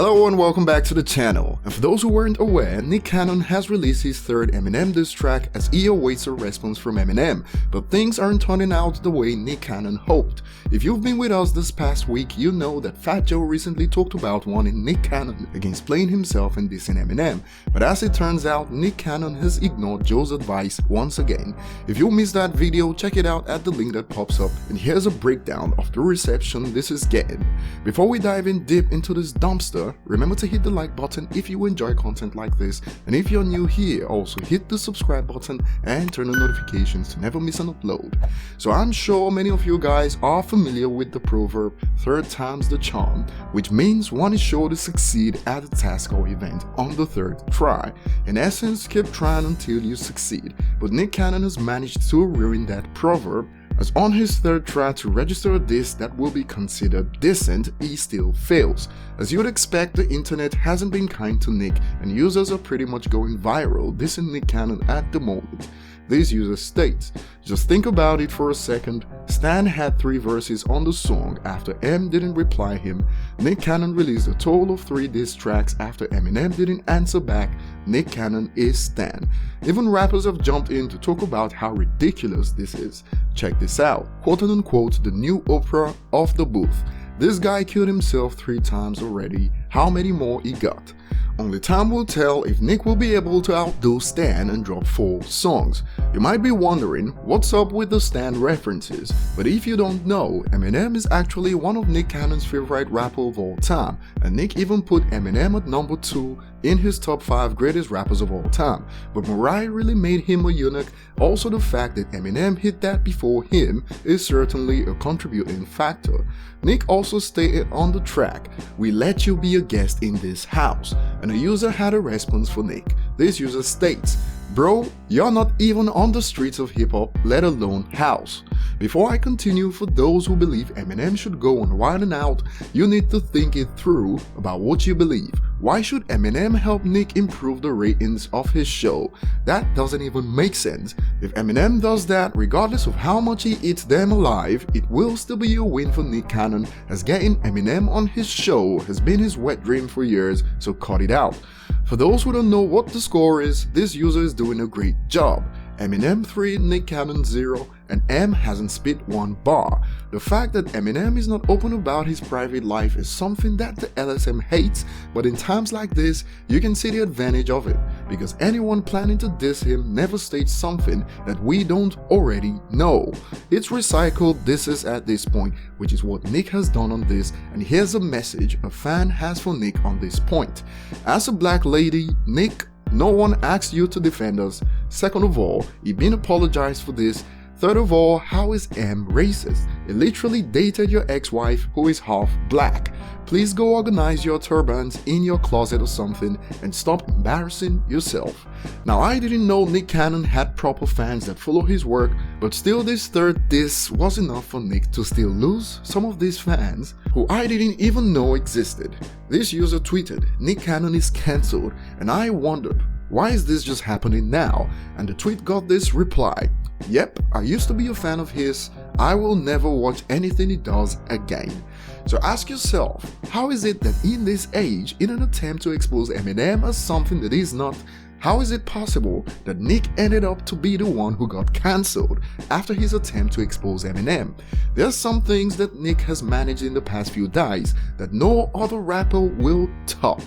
Hello and welcome back to the channel, and for those who weren't aware, Nick Cannon has released his third Eminem diss track as he awaits a response from Eminem, but things aren't turning out the way Nick Cannon hoped. If you've been with us this past week, you know that Fat Joe recently talked about warning Nick Cannon against playing himself and dissing Eminem, but as it turns out, Nick Cannon has ignored Joe's advice once again. If you missed that video, check it out at the link that pops up, and here's a breakdown of the reception this is getting. Before we dive in deep into this dumpster, remember to hit the like button if you enjoy content like this, and if you're new here, also hit the subscribe button and turn on notifications to never miss an upload. So I'm sure many of you guys are familiar with the proverb, third time's the charm, which means one is sure to succeed at a task or event on the third try. In essence, keep trying until you succeed, but Nick Cannon has managed to ruin that proverb, as on his third try to register a diss that will be considered decent, he still fails. As you'd expect, the internet hasn't been kind to Nick, and users are pretty much going viral dissing Nick Cannon at the moment. This user states, "Just think about it for a second. Stan had 3 verses on the song. After M didn't reply him, Nick Cannon released a total of 3 diss tracks. After Eminem didn't answer back, Nick Cannon is Stan." Even rappers have jumped in to talk about how ridiculous this is. Check this out, quote unquote, the new Oprah of the booth. "This guy killed himself 3 times already. How many more he got? Only time will tell if Nick will be able to outdo Stan and drop 4 songs. You might be wondering what's up with the Stan references, but if you don't know, Eminem is actually one of Nick Cannon's favorite rappers of all time, and Nick even put Eminem at number 2 in his top 5 greatest rappers of all time. But Mariah really made him a eunuch. Also, the fact that Eminem hit that before him is certainly a contributing factor. Nick also stated on the track, "We let you be a guest in this house," and a user had a response for Nick. This user states, "Bro, you're not even on the streets of hip-hop, let alone house." Before I continue, for those who believe Eminem should go on Wild 'N Out, you need to think it through about what you believe. Why should Eminem help Nick improve the ratings of his show? That doesn't even make sense. If Eminem does that, regardless of how much he eats them alive, it will still be a win for Nick Cannon, as getting Eminem on his show has been his wet dream for years, so cut it out. For those who don't know what the score is, this user is doing a great job. Eminem 3, Nick Cannon 0, and M hasn't spit 1 bar. The fact that Eminem is not open about his private life is something that the LSM hates, but in times like this, you can see the advantage of it, because anyone planning to diss him never states something that we don't already know. It's recycled disses at this point, which is what Nick has done on this, and here's a message a fan has for Nick on this point. "As a black lady, Nick, no one asked you to defend us. Second of all, you've been apologized for this. Third of all, how is M racist? He literally dated your ex-wife who is half black. Please go organize your turbans in your closet or something and stop embarrassing yourself." Now, I didn't know Nick Cannon had proper fans that follow his work, but still this third diss was enough for Nick to still lose some of these fans who I didn't even know existed. This user tweeted, "Nick Cannon is cancelled," and I wondered, why is this just happening now? And the tweet got this reply, "Yep, I used to be a fan of his. I will never watch anything he does again." So ask yourself, how is it that in this age, in an attempt to expose Eminem as something that he's not, how is it possible that Nick ended up to be the one who got cancelled after his attempt to expose Eminem? There are some things that Nick has managed in the past few days that no other rapper will top.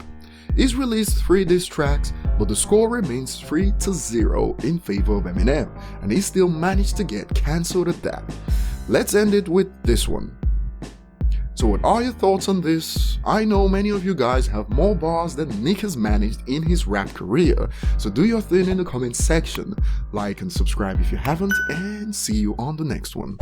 He's released 3 diss tracks, but the score remains 3-0 in favor of Eminem, and he still managed to get cancelled at that. Let's end it with this one. So what are your thoughts on this? I know many of you guys have more bars than Nick has managed in his rap career, so do your thing in the comment section. Like and subscribe if you haven't, and see you on the next one.